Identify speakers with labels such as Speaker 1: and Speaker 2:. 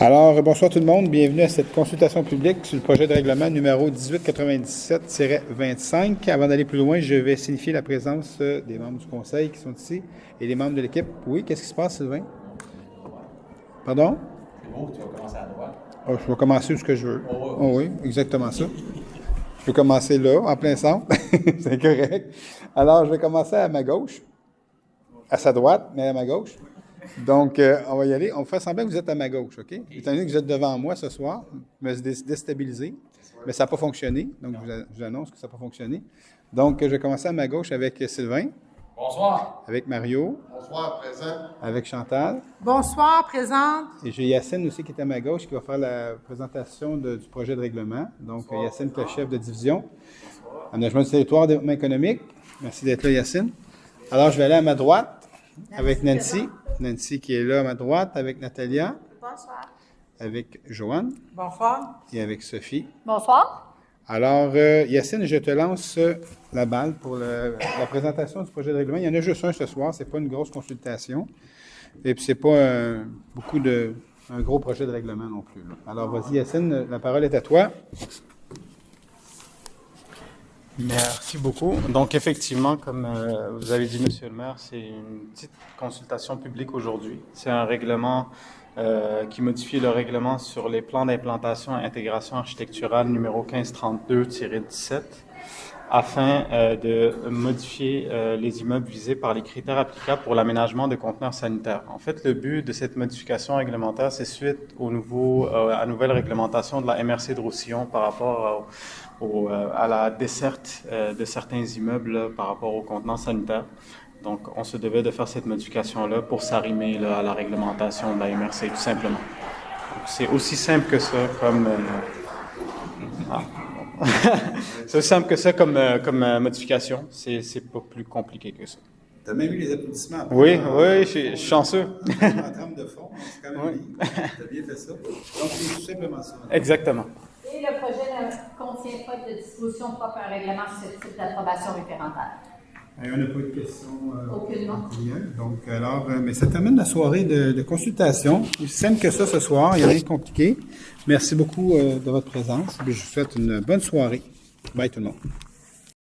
Speaker 1: Alors, bonsoir tout le monde. Bienvenue à cette consultation publique sur le projet de règlement numéro 1897-25. Avant d'aller plus loin, je vais signifier la présence des membres du conseil qui sont ici et les membres de l'équipe. Oui, qu'est-ce qui se passe, Sylvain? Pardon?
Speaker 2: C'est beau, tu vas commencer à droite.
Speaker 1: Oh, je vais commencer où ce que je veux. Oh, oui, exactement ça. Je peux commencer là, en plein centre. C'est correct. Alors, je vais commencer à ma gauche. À sa droite, mais à ma gauche. Donc, on va y aller. On fait semblant que vous êtes à ma gauche, OK? Étant donné que vous êtes devant moi ce soir, je me suis déstabilisé, mais ça n'a pas fonctionné. Donc, je vous annonce que ça n'a pas fonctionné. Donc, je vais commencer à ma gauche avec Sylvain.
Speaker 2: Bonsoir.
Speaker 1: Avec Mario.
Speaker 3: Bonsoir, présent.
Speaker 1: Avec Chantal.
Speaker 4: Bonsoir, présente.
Speaker 1: Et j'ai Yacine aussi qui est à ma gauche qui va faire la présentation du projet de règlement. Donc, Yacine qui est le chef de division. Aménagement du territoire, développement économique. Merci d'être là, Yacine. Alors, je vais aller à ma droite avec Nancy. Nancy qui est là à ma droite, avec Natalia.
Speaker 4: Bonsoir.
Speaker 1: Avec Joanne.
Speaker 4: Bonsoir.
Speaker 1: Et avec Sophie.
Speaker 5: Bonsoir.
Speaker 1: Alors, Yacine, je te lance la balle pour la présentation du projet de règlement. Il y en a juste un ce soir, c'est pas une grosse consultation. Et puis, c'est pas un gros projet de règlement non plus. Là. Alors, vas-y, Yacine, la parole est à toi.
Speaker 6: Merci beaucoup. Donc, effectivement, comme vous avez dit, Monsieur le maire, c'est une petite consultation publique aujourd'hui. C'est un règlement qui modifie le règlement sur les plans d'implantation et intégration architecturale numéro 1532-17 afin de modifier les immeubles visés par les critères applicables pour l'aménagement de conteneurs sanitaires. En fait, le but de cette modification réglementaire, c'est suite à la nouvelle réglementation de la MRC de Roussillon par rapport à la desserte de certains immeubles là, par rapport aux contenants sanitaires. Donc, on se devait de faire cette modification-là pour s'arrimer là, à la réglementation de la MRC, tout simplement. Donc, c'est aussi simple que ça comme... c'est aussi simple que ça comme modification. C'est pas plus compliqué que ça.
Speaker 1: Tu as même eu les applaudissements.
Speaker 6: Oui, je suis chanceux.
Speaker 1: En termes de fond, c'est quand même bien. Tu as bien fait ça. Donc, c'est tout simplement ça.
Speaker 6: Exactement.
Speaker 5: Et le projet ne contient pas de dispositions propres à un règlement susceptible d'approbation référentaire.
Speaker 1: On n'a pas de questions
Speaker 5: Aucunement.
Speaker 1: Donc, alors, mais ça termine la soirée de consultation. Aussi simple que ça ce soir, il n'y a rien de compliqué. Merci beaucoup de votre présence. Je vous souhaite une bonne soirée. Bye tout le monde.